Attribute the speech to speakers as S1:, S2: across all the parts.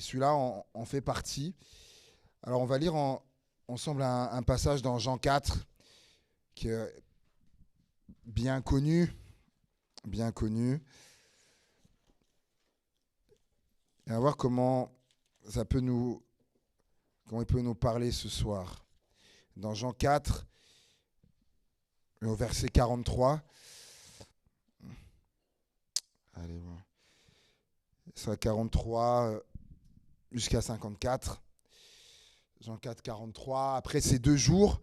S1: celui-là en fait partie. Alors on va lire ensemble un passage dans Jean 4 qui est bien connu. Et on va voir comment il peut nous parler ce soir. Dans Jean 4, au verset 43. Allez, voilà. Ça 43 jusqu'à 54. Jean 4, 43. Après ces 2 jours,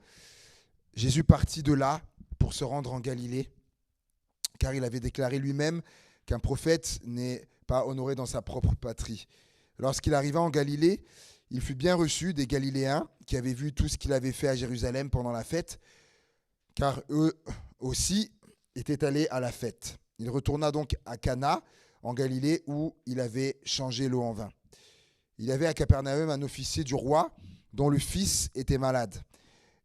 S1: Jésus partit de là pour se rendre en Galilée, car il avait déclaré lui-même qu'un prophète n'est pas honoré dans sa propre patrie. Lorsqu'il arriva en Galilée, il fut bien reçu des Galiléens qui avaient vu tout ce qu'il avait fait à Jérusalem pendant la fête, car eux aussi étaient allés à la fête. Il retourna donc à Cana, en Galilée, où il avait changé l'eau en vin. Il y avait à Capernaum un officier du roi dont le fils était malade.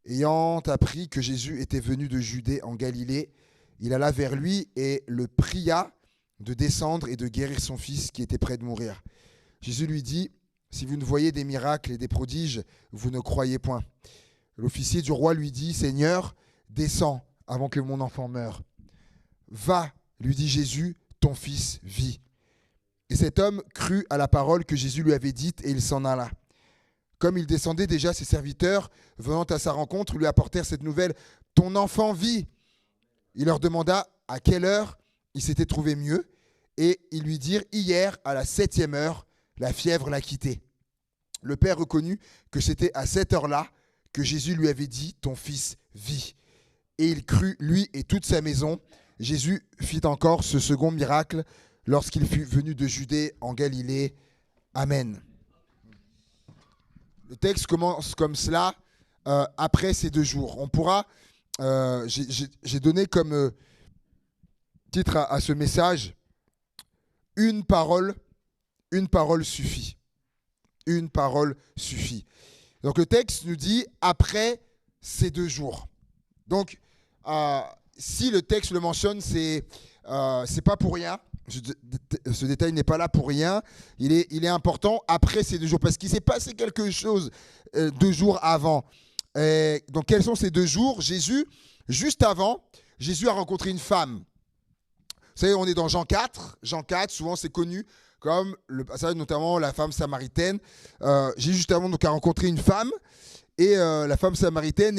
S1: Ayant appris que Jésus était venu de Judée en Galilée, il alla vers lui et le pria de descendre et de guérir son fils qui était près de mourir. Jésus lui dit : « Si vous ne voyez des miracles et des prodiges, vous ne croyez point. » L'officier du roi lui dit : « Seigneur, descends avant que mon enfant meure. » « Va, lui dit Jésus, ton fils vit. » Et cet homme crut à la parole que Jésus lui avait dite et il s'en alla. Comme il descendait déjà, ses serviteurs, venant à sa rencontre, lui apportèrent cette nouvelle : « Ton enfant vit. » Il leur demanda à quelle heure il s'était trouvé mieux, et ils lui dirent : « Hier, à la 7e heure, la fièvre l'a quitté. » Le père reconnut que c'était à cette heure-là que Jésus lui avait dit : « Ton fils vit. » Et il crut, lui et toute sa maison. Jésus fit encore ce second miracle lorsqu'il fut venu de Judée en Galilée. Amen. Le texte commence comme cela, après ces 2 jours. On pourra, j'ai donné comme titre à ce message, une parole suffit. Une parole suffit. Donc le texte nous dit après ces 2 jours. Donc si le texte le mentionne, c'est pas pour rien. Ce détail n'est pas là pour rien. Il est important après ces 2 jours parce qu'il s'est passé quelque chose 2 jours avant. Donc quels sont ces 2 jours ? Juste avant, Jésus a rencontré une femme. Vous savez, on est dans Jean 4. Jean 4, souvent c'est connu comme le passage, notamment la femme samaritaine. Jésus juste avant donc, a rencontré une femme et la femme samaritaine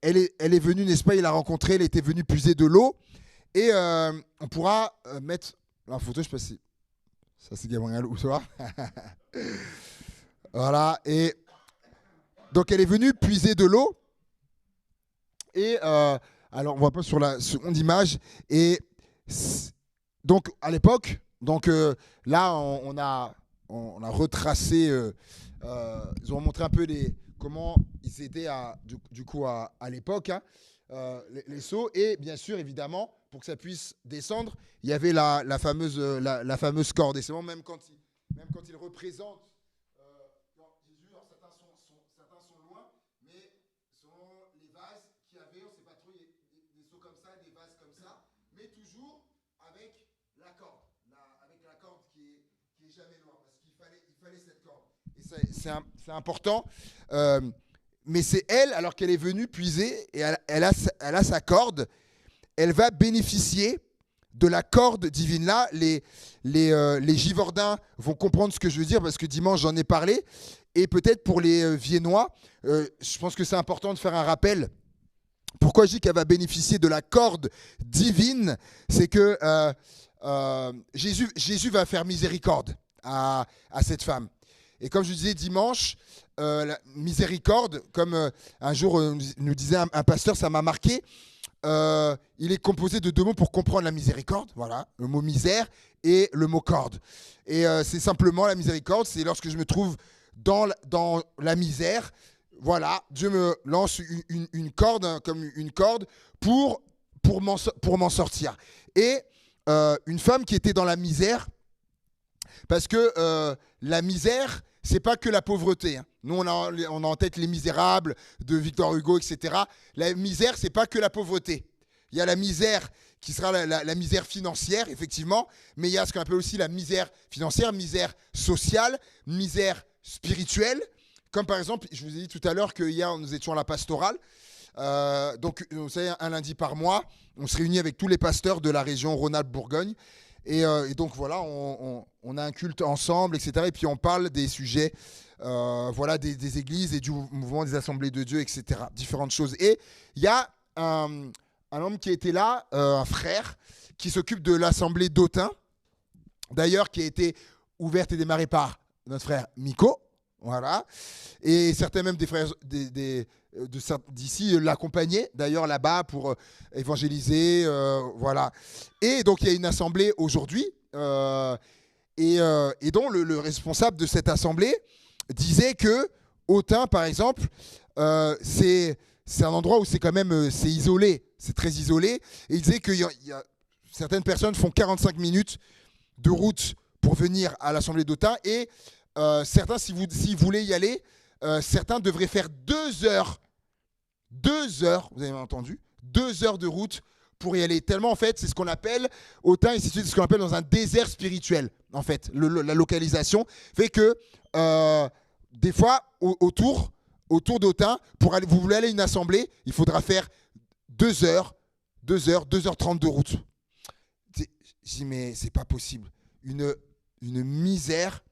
S1: elle est venue, n'est-ce pas, il l'a rencontrée, elle était venue puiser de l'eau. Et on pourra mettre la photo, je ne sais pas si ça c'est Gabriel ou ça. Voilà. Et donc elle est venue puiser de l'eau. Et alors on voit pas sur la seconde image. Et donc à l'époque, là on a retracé. Ils ont montré un peu comment ils étaient du coup à l'époque. Hein. Les seaux, et bien sûr, évidemment, pour que ça puisse descendre, il y avait la fameuse corde. Et c'est bon, même quand il représente Jésus, alors certains sont loin, mais selon les vases qu'il y avait, on ne sait pas trop, il y a des seaux comme ça, des vases comme ça, mais toujours avec la corde, avec la corde qui est jamais loin, parce qu'il fallait cette corde. Et c'est important. Mais c'est elle, alors qu'elle est venue puiser, et elle a sa corde, elle va bénéficier de la corde divine. Là, les Givordins vont comprendre ce que je veux dire, parce que dimanche, j'en ai parlé. Et peut-être pour les Viennois, je pense que c'est important de faire un rappel. Pourquoi je dis qu'elle va bénéficier de la corde divine ? C'est que Jésus va faire miséricorde à cette femme. Et comme je disais dimanche, la miséricorde, comme un jour nous disait un pasteur, ça m'a marqué, il est composé de 2 mots pour comprendre la miséricorde, voilà, le mot misère et le mot corde. Et c'est simplement la miséricorde, c'est lorsque je me trouve dans la misère, voilà, Dieu me lance une corde, hein, comme une corde, pour m'en sortir. Et une femme qui était dans la misère, parce que la misère, c'est pas que la pauvreté. Hein. Nous, on a en tête Les Misérables de Victor Hugo, etc. La misère, c'est pas que la pauvreté. Il y a la misère qui sera la misère financière, effectivement, mais il y a ce qu'on appelle aussi la misère financière, misère sociale, misère spirituelle. Comme par exemple, je vous ai dit tout à l'heure qu'hier, nous étions à la pastorale. Donc, vous savez, un lundi par mois, on se réunit avec tous les pasteurs de la région Rhône-Alpes-Bourgogne. Et donc, voilà, on a un culte ensemble, etc. Et puis, on parle des sujets voilà, des églises et du mouvement des assemblées de Dieu, etc. Différentes choses. Et il y a un homme qui était là, un frère, qui s'occupe de l'assemblée d'Autun, d'ailleurs, qui a été ouverte et démarrée par notre frère Miko. Voilà. Et certains même des frères d'ici l'accompagnaient d'ailleurs là-bas pour évangéliser. Voilà. Et donc il y a une assemblée aujourd'hui. Et donc le responsable de cette assemblée disait que Autun, par exemple, c'est un endroit où c'est quand même c'est isolé. C'est très isolé. Et il disait que certaines personnes font 45 minutes de route pour venir à l'assemblée d'Autun. Et certains, si vous voulez y aller, certains devraient faire 2 heures, vous avez entendu, 2 heures de route pour y aller. Tellement, en fait, c'est ce qu'on appelle, Autun est situé, ce qu'on appelle dans un désert spirituel, en fait. La localisation fait que, des fois, autour d'Autun, vous voulez aller à une assemblée, il faudra faire 2 heures, 2h30 de route. Je dis, mais c'est pas possible. Une misère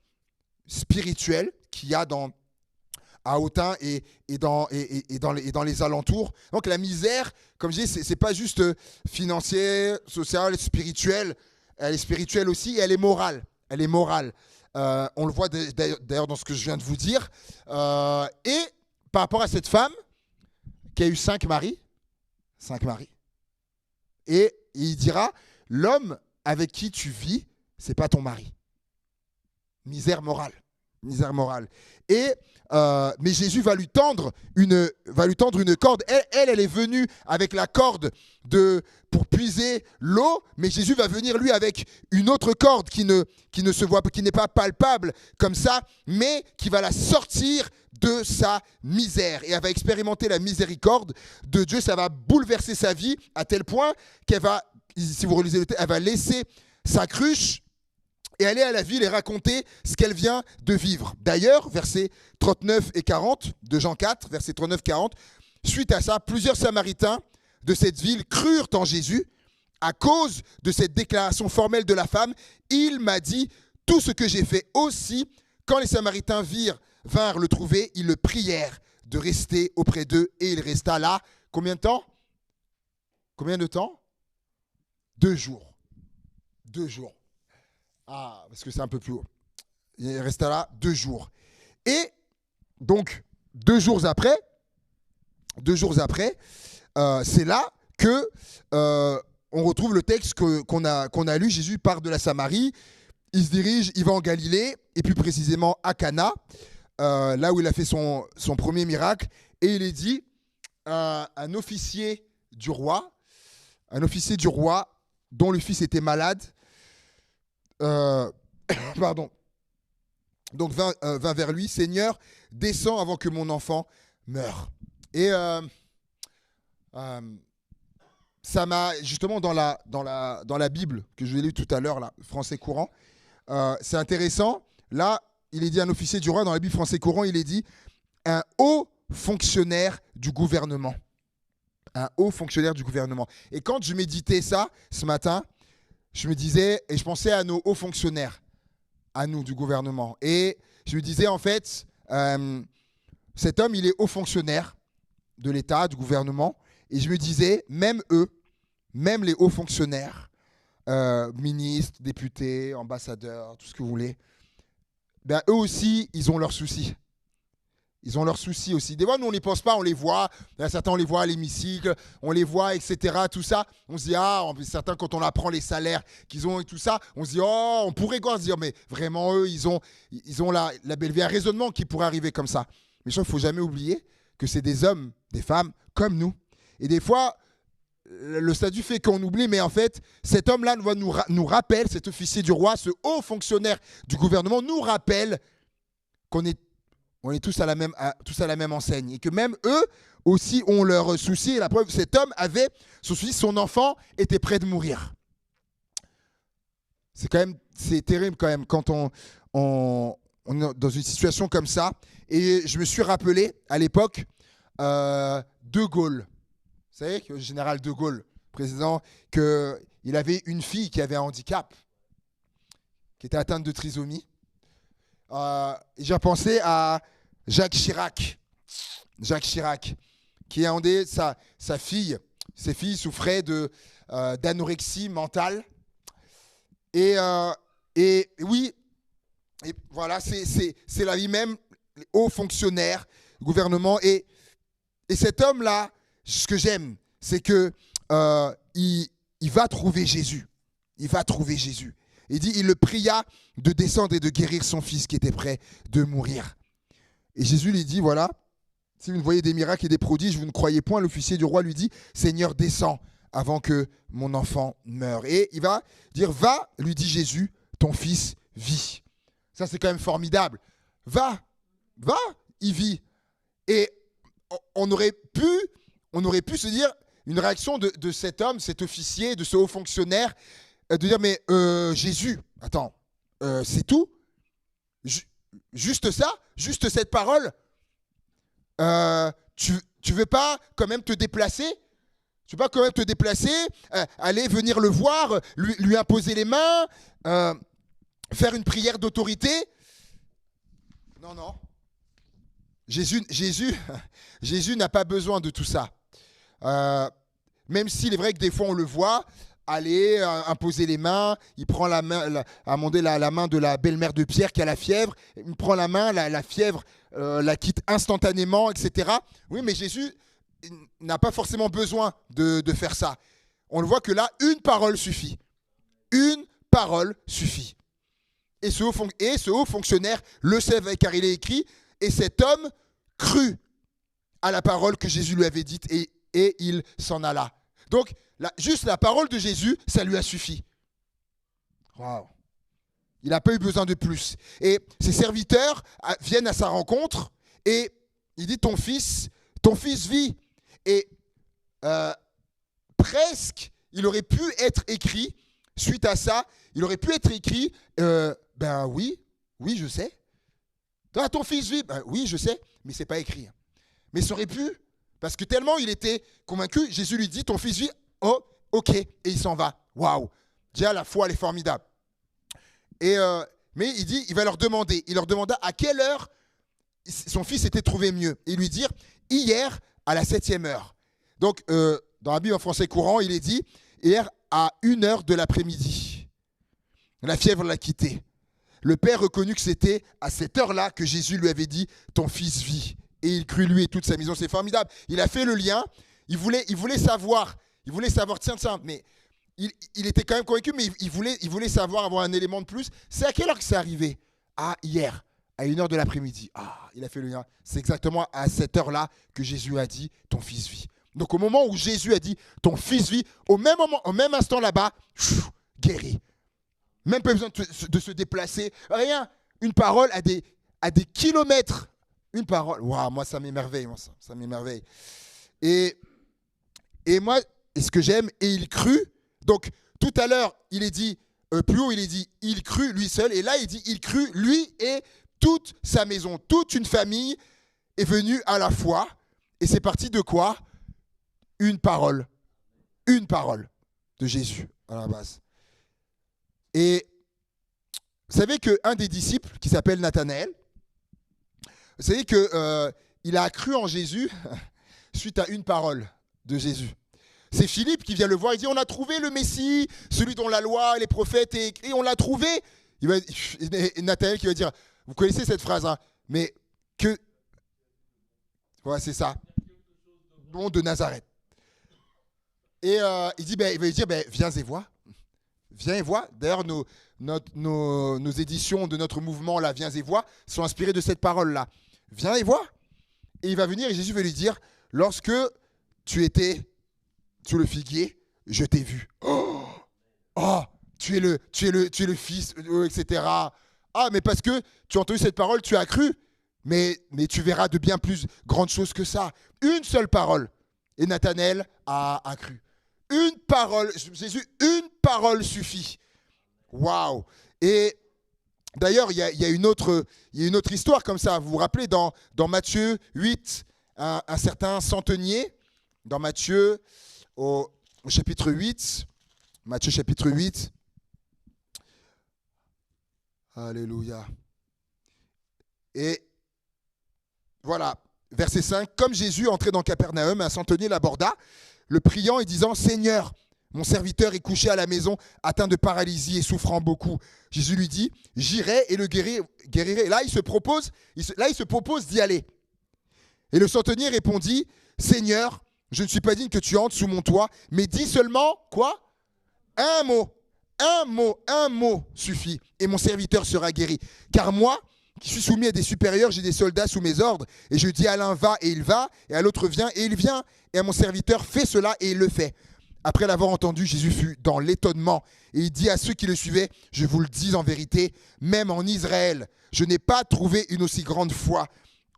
S1: spirituelle qu'il y a à Autun et dans les alentours. Donc la misère, comme je dis, c'est pas juste financière, sociale, spirituelle. Elle est spirituelle aussi et elle est morale. Elle est morale. On le voit d'ailleurs dans ce que je viens de vous dire. Et par rapport à cette femme qui a eu 5 maris, et il dira, l'homme avec qui tu vis, c'est pas ton mari. Misère morale. Et mais Jésus va lui tendre une corde. Elle est venue avec la corde pour puiser l'eau, mais Jésus va venir lui avec une autre corde qui ne se voit, qui n'est pas palpable comme ça, mais qui va la sortir de sa misère. Et elle va expérimenter la miséricorde de Dieu. Ça va bouleverser sa vie à tel point qu'elle va, si vous relisez le texte, elle va laisser sa cruche et aller à la ville et raconter ce qu'elle vient de vivre. D'ailleurs, versets 39 et 40 de Jean 4, versets 39-40, suite à ça, plusieurs Samaritains de cette ville crurent en Jésus à cause de cette déclaration formelle de la femme. Il m'a dit tout ce que j'ai fait aussi. Quand les Samaritains vinrent le trouver, ils le prièrent de rester auprès d'eux et il resta là. Combien de temps ? 2 jours. 2 jours. Ah, parce que c'est un peu plus haut. Il resta là 2 jours. Et donc, 2 jours après, c'est là que on retrouve le texte qu'on a lu. Jésus part de la Samarie, il se dirige, il va en Galilée, et plus précisément à Cana, là où il a fait son premier miracle. Et il est dit, un officier du roi dont le fils était malade, donc vint vers lui, Seigneur, descends avant que mon enfant meure. Et ça m'a justement dans la Bible que je vous ai lu tout à l'heure, là, français courant, c'est intéressant. Là, il est dit un officier du roi, dans la Bible français courant, il est dit un haut fonctionnaire du gouvernement. Un haut fonctionnaire du gouvernement. Et quand je méditais ça ce matin, je me disais, et je pensais à nos hauts fonctionnaires, à nous du gouvernement. Et je me disais, en fait, cet homme, il est haut fonctionnaire de l'État, du gouvernement. Et je me disais, même eux, même les hauts fonctionnaires, ministres, députés, ambassadeurs, tout ce que vous voulez, ben, eux aussi, ils ont leurs soucis. Ils ont leurs soucis aussi. Des fois, nous, on n'y pense pas, on les voit. Certains, on les voit à l'hémicycle, on les voit, etc. Tout ça. On se dit, certains, quand on apprend les salaires qu'ils ont et tout ça, on se dit, on pourrait quoi se dire, mais vraiment, eux, ils ont la belle vie. Un raisonnement qui pourrait arriver comme ça. Mais il ne faut jamais oublier que c'est des hommes, des femmes, comme nous. Et des fois, le statut fait qu'on oublie, mais en fait, cet homme-là nous rappelle, cet officier du roi, ce haut fonctionnaire du gouvernement, nous rappelle qu'on est tous à la même enseigne et que même eux aussi ont leurs soucis. Et la preuve, cet homme avait son souci, son enfant était près de mourir. C'est terrible quand même quand on est dans une situation comme ça. Et je me suis rappelé à l'époque De Gaulle. Vous savez que le général De Gaulle, président, qu'il avait une fille qui avait un handicap, qui était atteinte de trisomie. J'ai pensé à Jacques Chirac. Jacques Chirac, qui a endé sa fille. Ses filles souffraient d'anorexie mentale. Et oui, et voilà, c'est la vie même, les hauts fonctionnaires, le gouvernement. Et cet homme-là, ce que j'aime, c'est que il va trouver Jésus. Il va trouver Jésus. Il dit, il le pria de descendre et de guérir son fils qui était prêt de mourir. Et Jésus lui dit, voilà, si vous ne voyez des miracles et des prodiges, vous ne croyez point. L'officier du roi lui dit, Seigneur, descends avant que mon enfant meure. Et il va dire, va, lui dit Jésus, ton fils vit. Ça, c'est quand même formidable. Va, il vit. Et on aurait pu se dire, une réaction de cet homme, cet officier, de ce haut fonctionnaire, de dire, mais Jésus, attends, c'est tout? Juste ça? Juste cette parole? Tu veux pas quand même te déplacer? Tu veux pas quand même te déplacer, aller venir le voir, lui imposer les mains, faire une prière d'autorité? Non. Jésus n'a pas besoin de tout ça. Même s'il est vrai que des fois on le voit aller imposer les mains, il prend la main, amender la main de la belle-mère de Pierre qui a la fièvre, il prend la main, la fièvre la quitte instantanément, etc. Oui, mais Jésus n'a pas forcément besoin de faire ça. On le voit que là, une parole suffit. Une parole suffit. Et ce haut fonctionnaire le sait car il est écrit, et cet homme crut à la parole que Jésus lui avait dite et il s'en alla. Donc, juste la parole de Jésus, ça lui a suffi. Waouh! Il n'a pas eu besoin de plus. Et ses serviteurs viennent à sa rencontre et il dit, ton fils vit. Et presque, il aurait pu être écrit, suite à ça, il aurait pu être écrit, ben oui, je sais. Ah, ton fils vit, ben oui, je sais, mais ce n'est pas écrit. Mais ça aurait pu, parce que tellement il était convaincu, Jésus lui dit, ton fils vit, oh, ok, et il s'en va. Waouh! Déjà, la foi, elle est formidable. Mais il dit, il va leur demander. Il leur demanda à quelle heure son fils était trouvé mieux. Et lui dire, hier à la 7e heure. Donc, dans la Bible en français courant, il est dit, hier à 1h de l'après-midi. La fièvre l'a quitté. Le père reconnut que c'était à cette heure-là que Jésus lui avait dit, ton fils vit. Et il crut lui et toute sa maison. C'est formidable. Il a fait le lien. Il voulait savoir. Tiens, mais il était quand même convaincu, mais il voulait savoir, avoir un élément de plus. C'est à quelle heure que c'est arrivé? Ah, hier, à 1h de l'après-midi. Ah, il a fait le lien. C'est exactement à cette heure-là que Jésus a dit, ton fils vit. Donc au moment où Jésus a dit, ton fils vit, au même instant là-bas, guéri. Même pas besoin de se déplacer. Rien. Une parole à des kilomètres. Une parole. Waouh, moi ça m'émerveille. Ça m'émerveille. Et moi, et ce que j'aime, et il crut. Donc, tout à l'heure, il est dit, plus haut, il est dit, il crut lui seul. Et là, il dit, il crut lui et toute sa maison. Toute une famille est venue à la foi. Et c'est parti de quoi? Une parole. Une parole de Jésus, à la base. Et vous savez qu'un des disciples, qui s'appelle Nathanaël, vous savez qu'il a cru en Jésus suite à une parole de Jésus. C'est Philippe qui vient le voir, il dit, on a trouvé le Messie, celui dont la loi et les prophètes est écrit, on l'a trouvé. Et Nathanaël qui va dire, vous connaissez cette phrase, hein, mais que... Ouais, c'est ça. Nom de Nazareth. Et il va dire, viens et vois. Viens et vois. D'ailleurs, nos éditions de notre mouvement, là, Viens et vois, sont inspirées de cette parole-là. Viens et vois. Et il va venir et Jésus va lui dire, lorsque tu étais sous le figuier, je t'ai vu. Oh, tu es le fils, etc. Ah, mais parce que tu as entendu cette parole, tu as cru. Mais tu verras de bien plus grandes choses que ça. Une seule parole. Et Nathanaël a cru. Une parole, Jésus, une parole suffit. Waouh! Et d'ailleurs, il y a une autre histoire comme ça. Vous vous rappelez dans Matthieu 8, un certain centenier, dans Matthieu au chapitre 8, Matthieu chapitre 8. Alléluia. Et voilà, verset 5. Comme Jésus entrait dans Capernaum, un centenier l'aborda, le priant et disant « Seigneur, mon serviteur est couché à la maison, atteint de paralysie et souffrant beaucoup. » Jésus lui dit « J'irai et le guérirai. » Là, il se propose d'y aller. Et le centenier répondit « Seigneur, je ne suis pas digne que tu entres sous mon toit, mais dis seulement, quoi ? Un mot suffit, et mon serviteur sera guéri. Car moi, qui suis soumis à des supérieurs, j'ai des soldats sous mes ordres, et je dis à l'un va et il va, et à l'autre viens et il vient, et à mon serviteur fais cela et il le fait. » Après l'avoir entendu, Jésus fut dans l'étonnement, et il dit à ceux qui le suivaient, « Je vous le dis en vérité, même en Israël, je n'ai pas trouvé une aussi grande foi.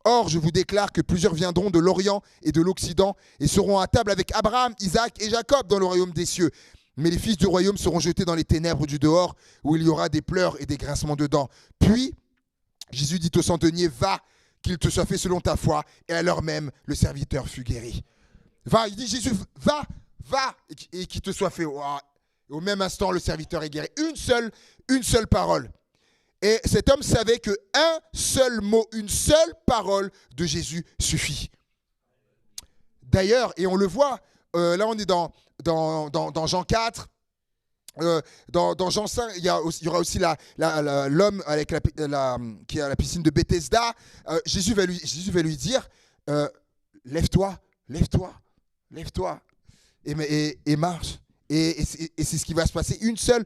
S1: Or, je vous déclare que plusieurs viendront de l'Orient et de l'Occident, et seront à table avec Abraham, Isaac et Jacob dans le royaume des cieux. Mais les fils du royaume seront jetés dans les ténèbres du dehors, où il y aura des pleurs et des grincements de dents. » Puis, Jésus dit au centenier, « Va, qu'il te soit fait selon ta foi. » Et à l'heure même, le serviteur fut guéri. Va, il dit Jésus, va, et qu'il te soit fait. Wow. Au même instant, le serviteur est guéri. Une seule parole. Et cet homme savait qu'un seul mot, une seule parole de Jésus suffit. D'ailleurs, et on le voit, là on est dans Jean 4, dans Jean 5, il y aura aussi l'homme qui est à la piscine de Bethesda. Jésus va lui dire, lève-toi, et marche. Et c'est ce qui va se passer. Une seule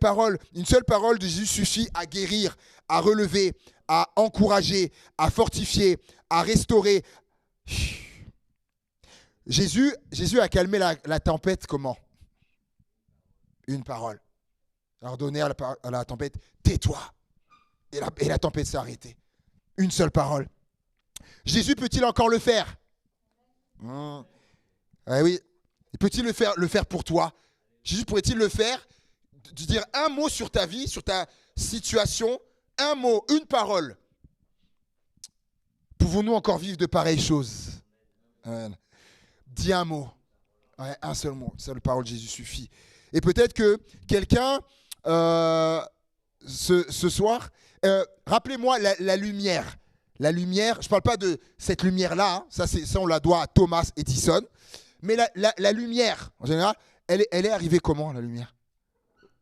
S1: parole de Jésus suffit à guérir, à relever, à encourager, à fortifier, à restaurer. Jésus a calmé la tempête comment ? Une parole. Il a ordonné à la tempête, tais-toi. Et la tempête s'est arrêtée. Une seule parole. Jésus peut-il encore le faire ? Oui. Peut-il le faire pour toi ? Jésus pourrait-il le faire ? De dire un mot sur ta vie, sur ta situation, un mot, une parole. Pouvons-nous encore vivre de pareilles choses ? Dis un mot. Ouais, un seul mot. Une seule parole de Jésus suffit. Et peut-être que quelqu'un, ce soir, rappelez-moi la lumière. La lumière, je ne parle pas de cette lumière-là. Hein, ça, on la doit à Thomas Edison. Mais la lumière, en général, elle est arrivée comment, la lumière ?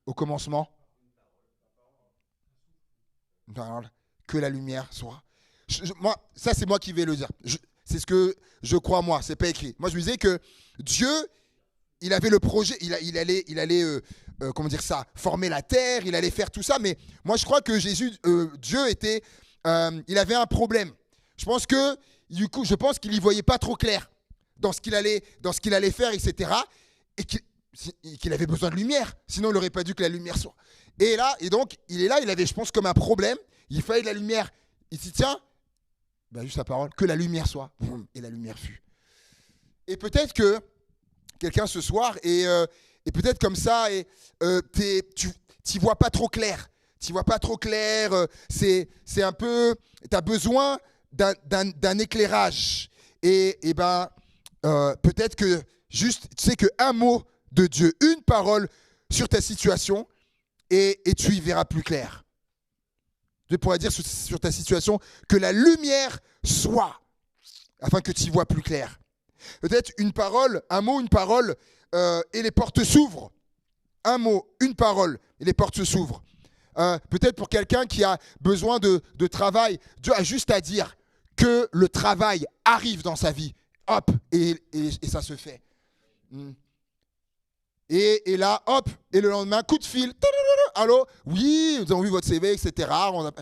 S1: Au commencement ? Que la lumière soit. Moi, ça, c'est moi qui vais le dire. C'est ce que je crois, moi. C'est pas écrit. Moi, je me disais que Dieu, il avait le projet, il allait comment dire ça, former la terre, il allait faire tout ça. Mais moi, je crois que Dieu était, il avait un problème. Je pense qu'il y voyait pas trop clair dans ce qu'il allait faire, etc. Et qu'il avait besoin de lumière. Sinon, il n'aurait pas dû que la lumière soit. Et donc, il est là, il avait, je pense, comme un problème. Il fallait de la lumière. Il dit, tiens, juste la parole, que la lumière soit. Et la lumière fut. Et peut-être que quelqu'un ce soir, et peut-être comme ça, tu n'y vois pas trop clair. Tu vois pas trop clair. C'est un peu, tu as besoin d'un éclairage. Et peut-être que juste, tu sais qu'un mot de Dieu, une parole sur ta situation, et tu y verras plus clair. Dieu pourrait dire sur ta situation que la lumière soit, afin que tu y vois plus clair. Peut-être une parole, un mot, une parole, et les portes s'ouvrent. Un mot, une parole, et les portes s'ouvrent. Peut-être pour quelqu'un qui a besoin de travail, Dieu a juste à dire que le travail arrive dans sa vie. Hop, et ça se fait. Et là, hop, et le lendemain, coup de fil. Allô, oui, nous avons vu votre CV, etc. On a...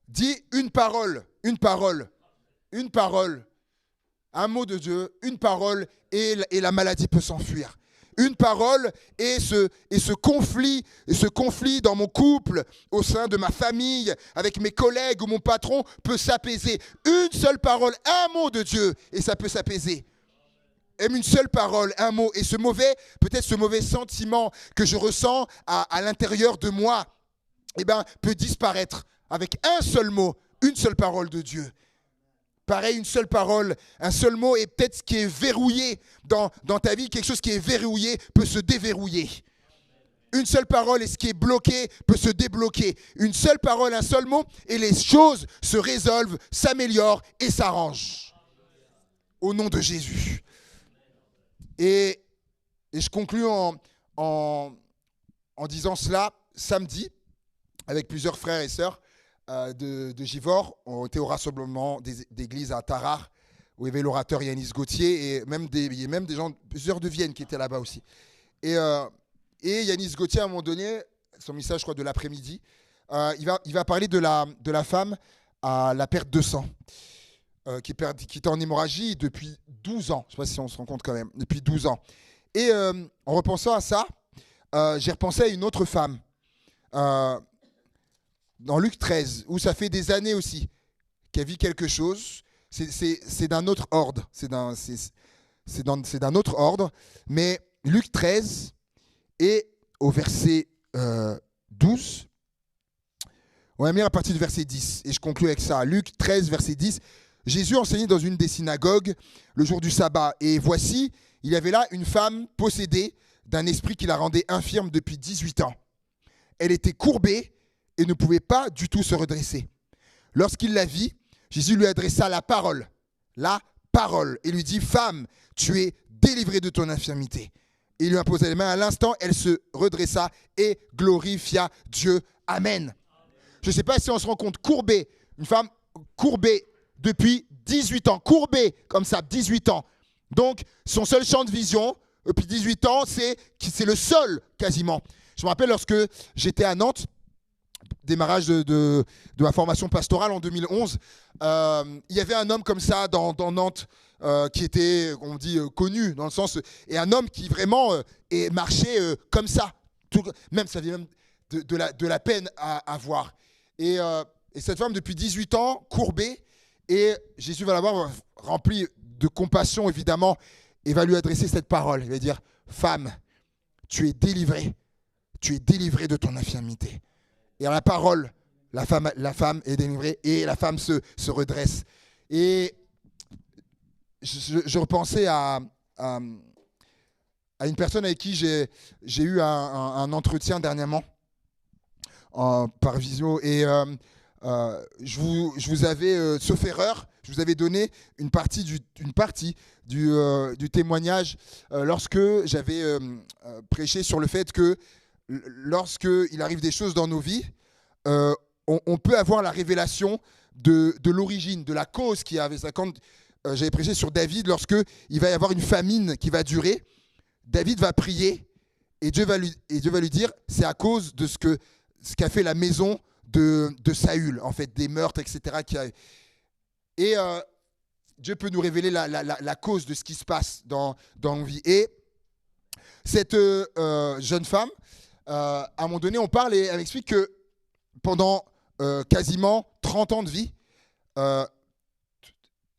S1: Dis une parole, un mot de Dieu, une parole, et la maladie peut s'enfuir. une parole et ce conflit dans mon couple, au sein de ma famille, avec mes collègues ou mon patron peut s'apaiser. Une seule parole, un mot de Dieu et ça peut s'apaiser. Même une seule parole, un mot. Et peut-être ce mauvais sentiment que je ressens à l'intérieur de moi, peut disparaître avec un seul mot, une seule parole de Dieu. Pareil, une seule parole, un seul mot, et peut-être ce qui est verrouillé dans ta vie, quelque chose qui est verrouillé peut se déverrouiller. Une seule parole et ce qui est bloqué peut se débloquer. Une seule parole, un seul mot, et les choses se résolvent, s'améliorent et s'arrangent. Au nom de Jésus. Et je conclus en disant cela. Samedi, avec plusieurs frères et sœurs de Givors, on était au rassemblement d'église à Tarare, où il y avait l'orateur Yanis Gauthier, et il y a même des gens, plusieurs de Vienne qui étaient là-bas aussi. Et Yanis Gauthier, à un moment donné, son message, je crois, de l'après-midi, il va parler de la femme à la perte de sang, qui était en hémorragie depuis 12 ans. Je ne sais pas si on se rend compte quand même, depuis 12 ans. Et en repensant à ça, j'ai repensé à une autre femme, dans Luc 13, où ça fait des années aussi qu'elle vit quelque chose. C'est d'un autre ordre. C'est d'un autre ordre. Mais Luc 13 et au verset 12, on va lire à partir du verset 10. Et je conclue avec ça. Luc 13, verset 10. Jésus enseignait dans une des synagogues le jour du sabbat. Et voici, il y avait là une femme possédée d'un esprit qui la rendait infirme depuis 18 ans. Elle était courbée et ne pouvait pas du tout se redresser. Lorsqu'il la vit, Jésus lui adressa la parole, et lui dit « Femme, tu es délivrée de ton infirmité. » Et il lui imposa les mains. À l'instant, elle se redressa et glorifia Dieu. Amen. Je ne sais pas si on se rend compte, courbée, une femme courbée depuis 18 ans, courbée comme ça, 18 ans. Donc, son seul champ de vision, depuis 18 ans, c'est le seul quasiment. Je me rappelle lorsque j'étais à Nantes, démarrage de ma formation pastorale en 2011, il y avait un homme comme ça dans Nantes qui était, on dit, connu dans le sens, et un homme qui vraiment marchait comme ça, même ça avait même de la peine à voir. Et cette femme depuis 18 ans, courbée, et Jésus va la voir rempli de compassion évidemment, et va lui adresser cette parole. Il va dire « Femme, tu es délivrée de ton infirmité. » Et à la parole, la femme est délivrée et la femme se redresse. Et je repensais à une personne avec qui j'ai eu un entretien dernièrement par visio. Et je vous avais, sauf erreur, je vous avais donné une partie du témoignage lorsque j'avais prêché sur le fait que lorsqu'il arrive des choses dans nos vies, on peut avoir la révélation de l'origine, de la cause qui avait ça. Quand j'avais prêché sur David, lorsqu'il va y avoir une famine qui va durer, David va prier et Dieu va lui dire c'est à cause de ce qu'a fait la maison de Saül, en fait, des meurtres, etc. Et Dieu peut nous révéler la cause de ce qui se passe dans nos vies. Et cette jeune femme, à un moment donné, on parle et elle m'explique que pendant quasiment 30 ans de vie,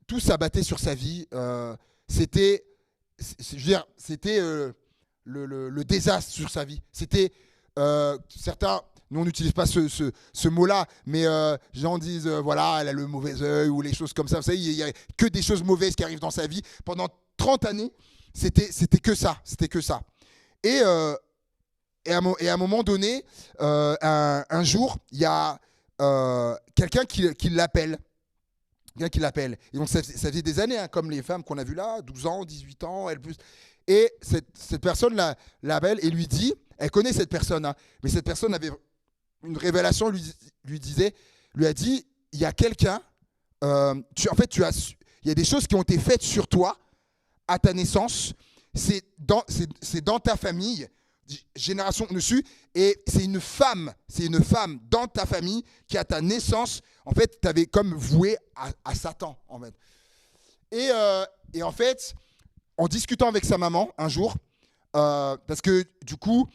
S1: tout s'abattait sur sa vie. C'était le désastre sur sa vie. C'était certains, nous on n'utilise pas ce mot-là, mais les gens disent voilà, elle a le mauvais œil ou les choses comme ça. Vous savez, il n'y a que des choses mauvaises qui arrivent dans sa vie. Pendant 30 années, c'était que ça. Et à un moment donné, un jour, il y a quelqu'un qui l'appelle. Et donc ça faisait des années, hein, comme les femmes qu'on a vues là, 12 ans, 18 ans, elle plus. Et cette personne l'appelle et lui dit, elle connaît cette personne, hein, mais cette personne avait une révélation, lui a dit, il y a quelqu'un, il y a des choses qui ont été faites sur toi à ta naissance, c'est dans ta famille, génération dessus, et c'est une femme dans ta famille qui à ta naissance, en fait, t'avais comme voué à Satan, en fait. Et en fait, en discutant avec sa maman un jour, parce que du coup,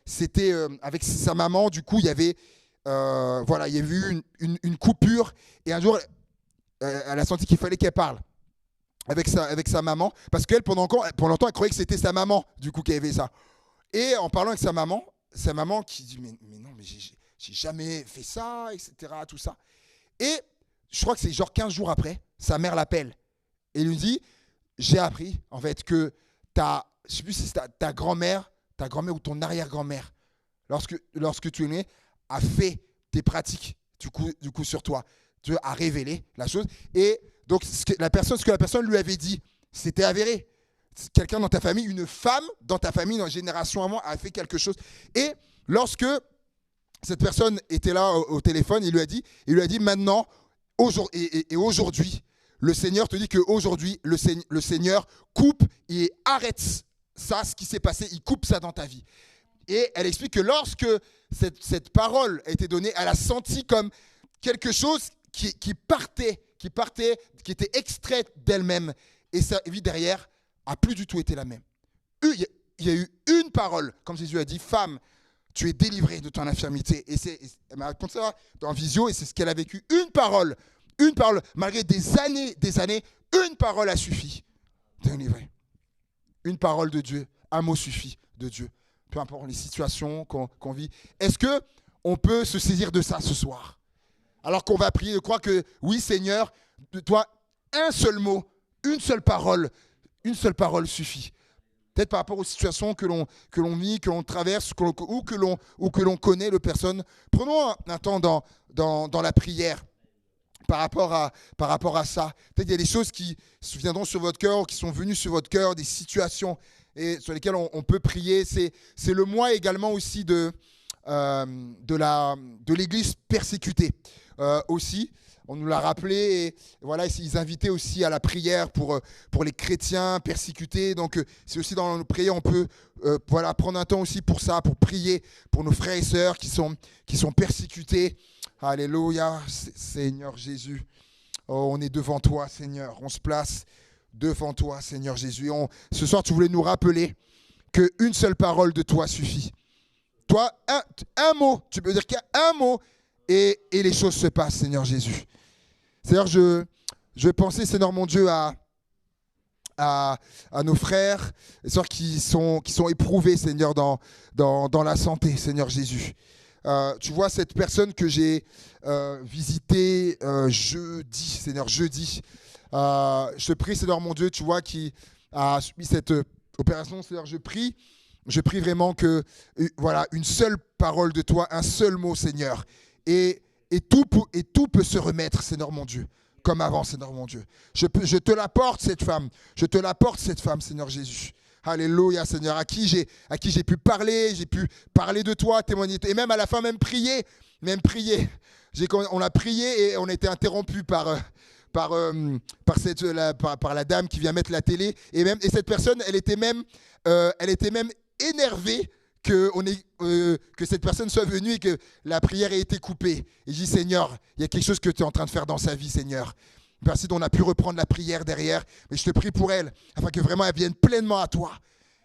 S1: c'était avec sa maman. Du coup, il y avait il y a eu une coupure. Et un jour, elle a senti qu'il fallait qu'elle parle avec sa maman, parce qu'elle, pendant longtemps, elle croyait que c'était sa maman, du coup, qui avait ça. Et en parlant avec sa maman qui dit mais non, mais j'ai jamais fait ça, etc., tout ça. Et je crois que c'est genre 15 jours après, sa mère l'appelle et lui dit, j'ai appris en fait que je sais plus si c'est ta grand-mère ou ton arrière-grand-mère, lorsque tu es né, a fait des pratiques du coup sur toi. Dieu a révélé la chose. Et donc ce que la personne lui avait dit, c'était avéré. Quelqu'un dans ta famille, une femme dans ta famille, dans la génération avant, a fait quelque chose. Et lorsque cette personne était là au téléphone, il lui a dit maintenant, aujourd'hui, le Seigneur te dit qu'aujourd'hui, le Seigneur coupe et arrête ça, ce qui s'est passé, il coupe ça dans ta vie. Et elle explique que lorsque cette parole a été donnée, elle a senti comme quelque chose qui était extraite d'elle-même. Et sa vie derrière a plus du tout été la même. Il y a eu une parole, comme Jésus a dit, femme, tu es délivrée de ton infirmité. Et elle m'a raconté ça dans Visio, et c'est ce qu'elle a vécu. Une parole, malgré des années, une parole a suffi de délivrer. Une parole de Dieu, un mot suffit de Dieu. Peu importe les situations qu'on vit. Est-ce qu'on peut se saisir de ça ce soir? Alors qu'on va prier, je crois que oui, Seigneur, de toi, un seul mot, une seule parole suffit. Peut-être par rapport aux situations que l'on vit, que l'on traverse, ou que l'on connaît, les personnes. Prenons un temps dans la prière par rapport à ça. Peut-être qu'il y a des choses qui se viendront sur votre cœur, qui sont venues sur votre cœur, des situations et sur lesquelles on peut prier. C'est le mois également aussi de l'Église persécutée. Aussi, on nous l'a rappelé, et voilà, ils invitaient aussi à la prière pour les chrétiens persécutés. Donc, c'est aussi dans nos prières, on peut prendre un temps aussi pour ça, pour prier pour nos frères et sœurs qui sont persécutés. Alléluia, Seigneur Jésus. Oh, on est devant toi, Seigneur. On se place devant toi, Seigneur Jésus. Ce soir, tu voulais nous rappeler qu'une seule parole de toi suffit. Toi, un mot, tu peux dire qu'il y a un mot, et les choses se passent, Seigneur Jésus. Seigneur, je pensais, Seigneur mon Dieu, à nos frères et sœurs qui sont éprouvés, Seigneur, dans la santé, Seigneur Jésus. Tu vois cette personne que j'ai visitée jeudi, Seigneur, jeudi. Je te prie, Seigneur mon Dieu, tu vois, qui a subi cette opération, Seigneur, je prie vraiment que, voilà, une seule parole de toi, un seul mot, Seigneur. Et tout peut se remettre, Seigneur mon Dieu, comme avant, Seigneur mon Dieu. Je te l'apporte, cette femme. Je te l'apporte, cette femme, Seigneur Jésus. Alléluia, Seigneur, à qui j'ai pu parler de toi, témoigner, et même à la fin, même prier. On a prié et on a été interrompu par la dame qui vient mettre la télé. Et cette personne, elle était même énervée que cette personne soit venue et que la prière ait été coupée. Et je dis, Seigneur, il y a quelque chose que tu es en train de faire dans sa vie, Seigneur. Merci qu'on a pu reprendre la prière derrière. Mais je te prie pour elle, afin que vraiment elle vienne pleinement à toi.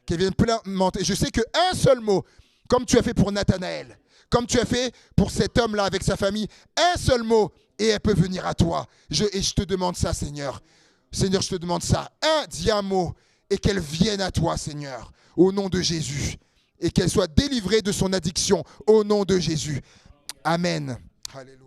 S1: Qu'elle vienne pleinement. Et je sais qu'un seul mot, comme tu as fait pour Nathanaël, comme tu as fait pour cet homme-là avec sa famille, un seul mot, et elle peut venir à toi. Et je te demande ça, Seigneur. Seigneur, je te demande ça. Dis un mot, et qu'elle vienne à toi, Seigneur, au nom de Jésus. Et qu'elle soit délivrée de son addiction, au nom de Jésus. Amen. Alléluia.